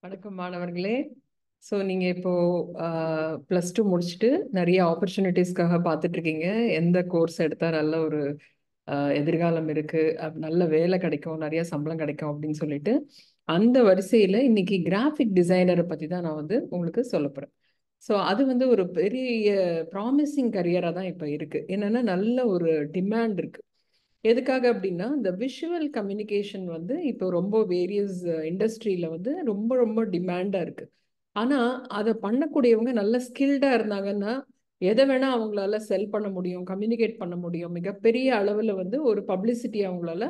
வணக்கம் மாணவர்களே. ஸோ நீங்கள் இப்போது +2 முடிச்சுட்டு நிறைய ஆப்பர்ச்சுனிட்டிஸ்க்காக பார்த்துட்டு இருக்கீங்க. எந்த கோர்ஸ் எடுத்தால் நல்ல ஒரு எதிர்காலம் இருக்குது, நல்ல வேலை கிடைக்கும், நிறைய சம்பளம் கிடைக்கும் அப்படின்னு சொல்லிட்டு அந்த வரிசையில் இன்னைக்கு கிராஃபிக் டிசைனரை பற்றி தான் நான் உங்களுக்கு சொல்ல போகிறேன். ஸோ அது ஒரு பெரிய ப்ராமிசிங் கரியராக தான் இப்போ இருக்குது. என்னென்னா நல்ல ஒரு டிமாண்ட் இருக்குது. எதுக்காக அப்படின்னா இந்த விஷுவல் கம்யூனிகேஷன் இப்போ ரொம்ப வேரியஸ் இண்டஸ்ட்ரியில் ரொம்ப ரொம்ப டிமாண்டாக இருக்குது. ஆனால் அதை பண்ணக்கூடியவங்க நல்ல ஸ்கில்டாக இருந்தாங்கன்னா எதை வேணால் அவங்களால செல் பண்ண முடியும், கம்யூனிகேட் பண்ண முடியும். மிகப்பெரிய அளவில் ஒரு பப்ளிசிட்டி அவங்களால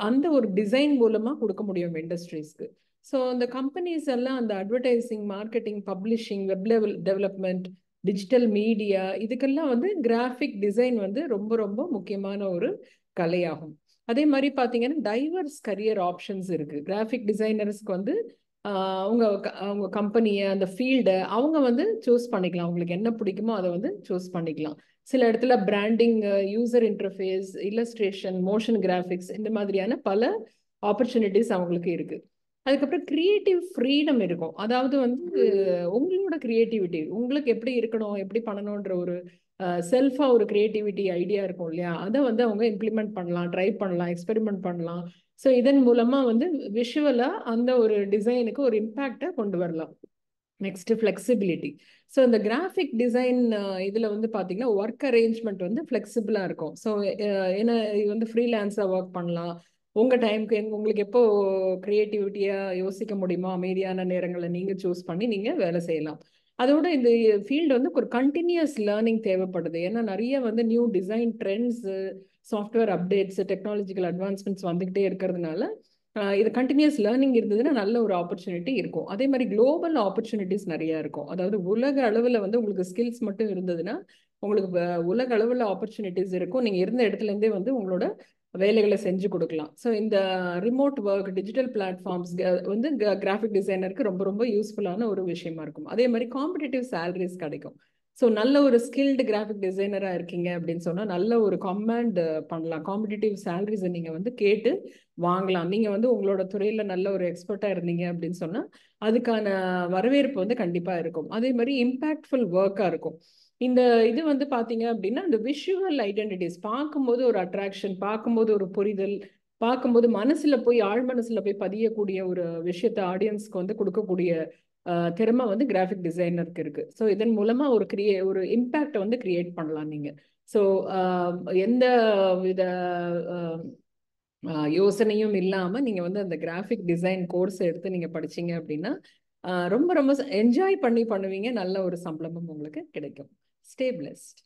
அந்த ஒரு டிசைன் மூலமாக கொடுக்க முடியும் இண்டஸ்ட்ரீஸ்க்கு. ஸோ அந்த கம்பெனிஸ் எல்லாம் அந்த advertising, marketing, publishing, web development, digital media, இதுக்கெல்லாம் கிராஃபிக் டிசைன் ரொம்ப ரொம்ப முக்கியமான ஒரு கலையாகும். அதே மாதிரி பார்த்தீங்கன்னா டைவர்ஸ் கரியர் ஆப்ஷன்ஸ் இருக்கு. கிராஃபிக் டிசைனர்ஸ்க்கு அவங்க கம்பெனியை, அந்த ஃபீல்டை அவங்க சூஸ் பண்ணிக்கலாம். அவங்களுக்கு என்ன பிடிக்குமோ அதை சூஸ் பண்ணிக்கலாம். சில இடத்துல branding, user interface, illustration, motion graphics, இந்த மாதிரியான பல ஆப்பர்ச்சுனிட்டிஸ் அவங்களுக்கு இருக்கு. அதுக்கப்புறம் கிரியேட்டிவ் ஃப்ரீடம் இருக்கும். அதாவது உங்களோட கிரியேட்டிவிட்டி உங்களுக்கு எப்படி இருக்கணும், எப்படி பண்ணணுன்ற ஒரு செல்ஃபாக ஒரு கிரியேட்டிவிட்டி ஐடியா இருக்கும் இல்லையா, அதை அவங்க இம்ப்ளிமெண்ட் பண்ணலாம், ட்ரை பண்ணலாம், எக்ஸ்பெரிமெண்ட் பண்ணலாம். ஸோ இதன் மூலமாக விஷுவலாக அந்த ஒரு டிசைனுக்கு ஒரு இம்பேக்டை கொண்டு வரலாம். Next flexibility. ஸோ இந்த கிராஃபிக் டிசைன் இதில் பார்த்தீங்கன்னா ஒர்க் அரேஞ்ச்மெண்ட் ஃப்ளெக்சிபிளாக இருக்கும். ஸோ ஏன்னா இது ஃப்ரீலான்ஸாக ஒர்க் பண்ணலாம். உங்கள் டைமுக்கு உங்களுக்கு எப்போ க்ரியேட்டிவிட்டியாக யோசிக்க முடியுமோ அமைதியான நேரங்களை நீங்கள் சூஸ் பண்ணி நீங்கள் வேலை செய்யலாம். அதோட இந்த ஃபீல்டு ஒரு கண்டினியூஸ் லேர்னிங் தேவைப்படுது. ஏன்னா நிறைய new design trends, software updates, technological advancements வந்துகிட்டே இருக்கிறதுனால இது கண்டினியூஸ் லேர்னிங் இருந்ததுன்னா நல்ல ஒரு ஆப்பர்ச்சுனிட்டி இருக்கும். அதே மாதிரி குளோபல் ஆப்பர்ச்சுனிட்டிஸ் நிறைய இருக்கும். அதாவது உலக அளவில் உங்களுக்கு ஸ்கில்ஸ் மட்டும் இருந்ததுன்னா உங்களுக்கு உலக அளவில் ஆப்பர்ச்சுனிட்டிஸ் இருக்கும். நீங்கள் இருந்த இடத்துலேருந்தே உங்களோட வேலைகளை செஞ்சு கொடுக்கலாம். ஸோ இந்த remote work, digital platforms graphic டிசைனருக்கு ரொம்ப ரொம்ப யூஸ்ஃபுல்லான ஒரு விஷயமா இருக்கும். அதே மாதிரி காம்படிட்டிவ் சேலரிஸ் கிடைக்கும். ஸோ நல்ல ஒரு ஸ்கில்டு கிராஃபிக் டிசைனராக இருக்கீங்க அப்படின்னு சொன்னால் நல்ல ஒரு கமாண்ட் பண்ணலாம். காம்படிட்டிவ் சேலரிஸை நீங்கள் கேட்டு வாங்கலாம். நீங்கள் உங்களோட துறையில் நல்ல ஒரு எக்ஸ்பர்ட்டாக இருந்தீங்க அப்படின்னு சொன்னால் அதுக்கான வரவேற்பு கண்டிப்பாக இருக்கும். அதே மாதிரி இம்பேக்ட்ஃபுல் ஒர்க்காக இருக்கும். இந்த இது பார்த்தீங்க அப்படின்னா இந்த விஷுவல் ஐடென்டிட்டிஸ் பார்க்கும்போது ஒரு அட்ராக்ஷன், பார்க்கும்போது ஒரு புரிதல், பார்க்கும்போது மனசில் போய் ஆழ் மனசில் போய் பதியக்கூடிய ஒரு விஷயத்தை ஆடியன்ஸ்க்கு கொடுக்கக்கூடிய திறமை கிராஃபிக் டிசைனருக்கு இருக்கு. ஸோ இதன் மூலமா ஒரு இம்பேக்டை கிரியேட் பண்ணலாம் நீங்க. ஸோ எந்த வித யோசனையும் இல்லாம நீங்க அந்த கிராஃபிக் டிசைன் கோர்ஸ் எடுத்து நீங்க படிச்சீங்க அப்படின்னா ரொம்ப ரொம்ப என்ஜாய் பண்ணி பண்ணுவீங்க. நல்ல ஒரு சம்பளமும் உங்களுக்கு கிடைக்கும். Stay blessed.